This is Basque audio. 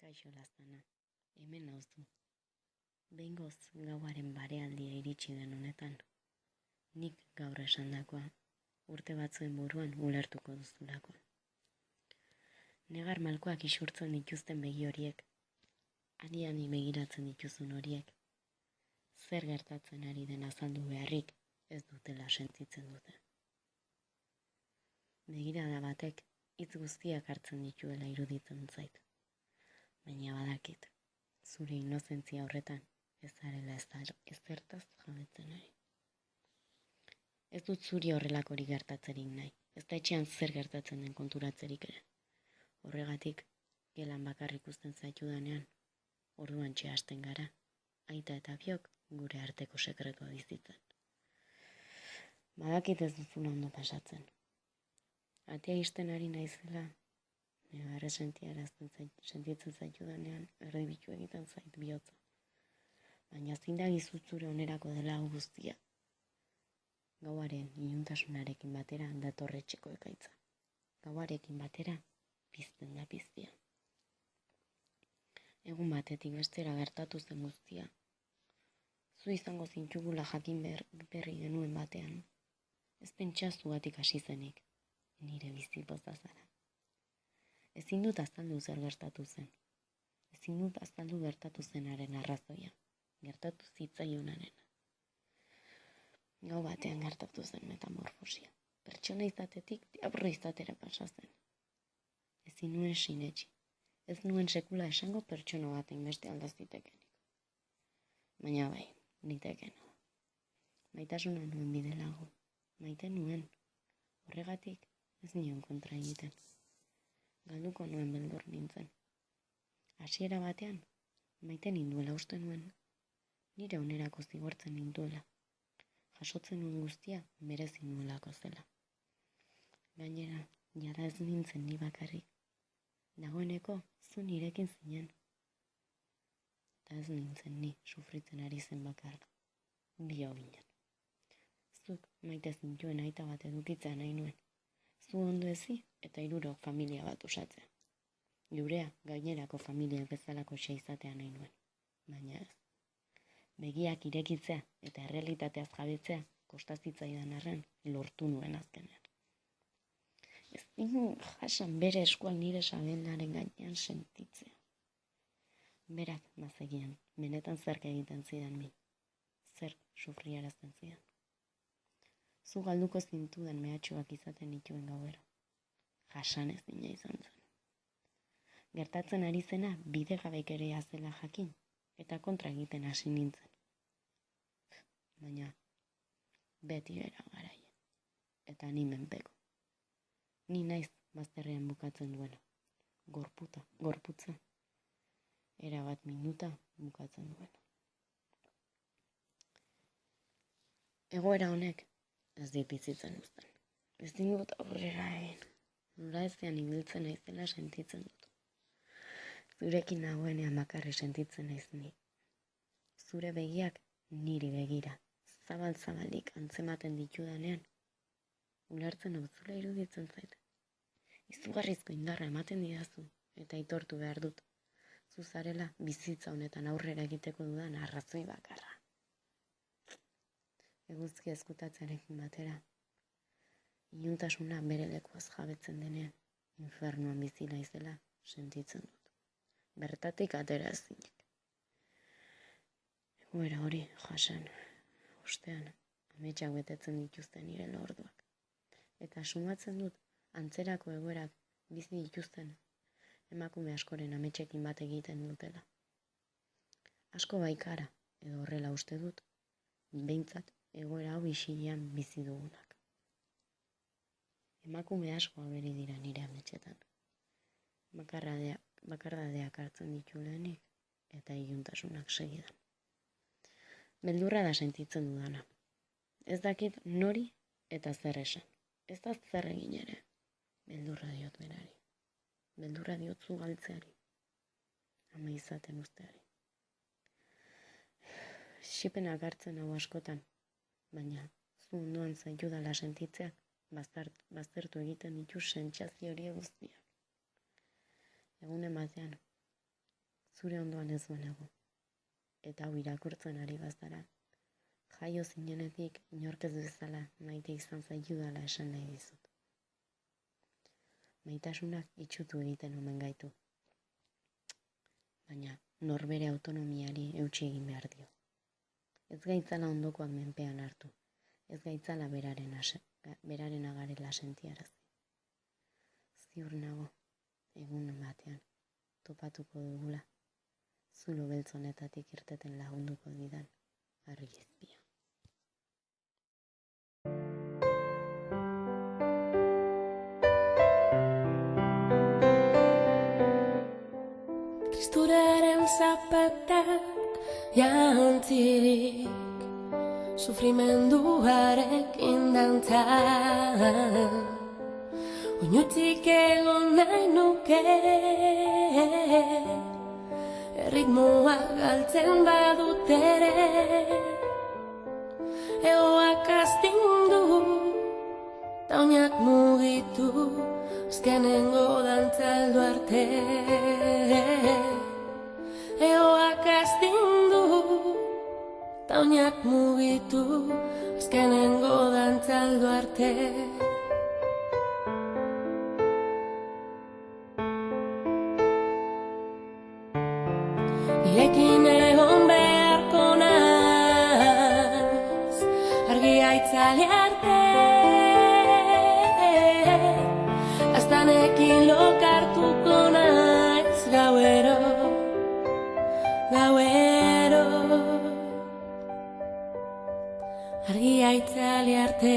Kaixo laztana, hemen nauzu. Behingoz gauaren barealdia iritsi den honetan. Nik gaur esandakoa, urte batzuen buruan ulertuko duzulakoa. Negar malkoak isurtzen dituzten begi horiek, ani begiratzen dituzun horiek, zer gertatzen ari den azaldu beharrik ez dutela sentitzen dute. Begirada batek hitz guztiak hartzen dituela iruditzen zait. Baina badakit, zure inozentzia horretan ez zarela ezertaz jabetzen ari. Ez dut zuri horrelakorik gertatzerik nahi, ez da etxean zer gertatzen den konturatzerik ere. Horregatik, gelan bakarrik uzten zaitudanean, orduan hasten gara, aita eta biok gure arteko sekretua bizitzen. Badakit ez duzula ondo pasatzen. Atea isten ari naizela, negarre sentitzen zaitudanean, erdibitu egiten zait bihotza. Baina zindagizu zure onerako dela hau guztia. Gauaren iluntasunarekin batera datorretxeko ekaitza. Gauarekin batera pizten da piztia. Egun batetik bestera gertatu zen guztia. Zu izango zintugula jakin berri genuen batean. Ez pentsa zugatik hasi zenik, nire bizipoza zara. Ezin dut azaldu zer gertatu zen. Ezin dut azaldu gertatu zenaren arrazoia. Gertatu zitzaionarena. Gau batean gertatu zen metamorfosia. Pertsona izatetik diabro izatera pasa zen. Ezin nuen sinetsi. Ez nuen sekula esango pertsona baten beste aldazitekenik. Baina bai, nitekena. Maitasuna nuen bidelago. Maite nuen. Horregatik ez nion kontra egiten. Galduko nuen beldur nintzen. Hasiera batean, maite ninduela uste nuen. Nire onerako zigortzen ninduela. Jasotzen nuen guztia merezi nuelako zela. Gainera, jada ez nintzen ni bakarrik. Dagoeneko zu nirekin zinen. Eta ez nintzen ni sufritzen ari zen bakarra. Bio ginen. Zuk maite zintuen aita bat edukitzea nahi nuen. Zu ondo ezi eta hirurok familia bat osatzea. Gurea gainerako familia bezalako xe izatea nahi nuen. Baina ez. Begiak irekitzea eta errealitateaz jabetzea kostazitzaidan arren lortu nuen azkenean. Ez nuen jasan bere eskuak nire sabelaren gainean sentitzea. Berak bazegian, benetan zerk egiten zidan min. Zerk sufriarazten zidan. Zu galduko zintudan mehatxuak izaten dituen gauero. Jasan ez dina izan zen. Gertatzen ari zena bidegabekeria zela jakin, eta kontra egiten hasi nintzen. Baina, beti bera garaien, eta ni menpeko. Ni naiz bazterrean bukatzen duena. Gorputza. Erabat minuta bukatzen duena. Egoera honek ez dit bizitzen uzten. Ez dut aurrera egin. Nola ezean ibiltzen naizela sentitzen dut. Zurekin nagoenean bakarri sentitzen naiz ni. Zure begiak niri begira. Zabalik antzematen ditudanean. Ulertzen auzula iruditzen zait. Izugarrizko indarra ematen didazu eta aitortu behar dut. Zu zarela bizitza honetan aurrera egiteko dudan arrazoi bakarra. Eguzki ezkutatzearekin batera. Iluntasuna bere lekuaz jabetzen denean, infernuan bizi naizela sentitzen dut. Bertatik atera ezinik. Egoera hori jasan, ostean, ametsak betetzen dituzten nire lorduak. Eta sumatzen dut, antzerako egoerak bizi dituzten, emakume askoren ametsekin bat egiten dutela. Asko baikara, edo horrela uste dut, behintzat egoera hau isilean bizi dugunak. Emakume asko aberi dira nire ametsetan. Bakardadeak hartzen ditu lehenik eta iluntasunak segidan. Beldurra da sentitzen dudana. Ez dakit nori eta zer esan. Ez da zer egin ere. Beldurra diot berari. Beldurra diot zu galtzeari. Ama izaten usteari. Xipenak hartzen hau askotan, baina zu ondoan zaitudala sentitzeak baztertu egiten ditu sentsazio hori guztiak. Egunen batean, zure ondoan ez banago. Eta hau irakurtzen ari bazara. Jaio zinenetik inork ez bezala maite izan zaitudala esan nahi dizut. Maitasunak itxutu egiten omen gaitu. Baina norbere autonomiari eutsi egin behar dio. Ez gaitzala ondokoak menpean hartu. Ez gaitzala beraren agarela sentiarazi. Ziur nago, egun batean, topatuko dugula, zulo beltzonetatik irteten lagunduko didan, argizpia. Tristuraren zapatak jantzirik, sufrimenduarekin dantzan, oinutik egon nahi nuke, erritmoa galtzen badut ere, egoak astindu, ta oinak mugitu, azkenengo dantzaldu arte. Egoak astindu, ta oinak mugitu, azkenengo dantzaldu arte. Nirekin egon beharko naiz, argia itzali arte, aztanekin lokartuko naiz gauero, gauero, argia itzali arte.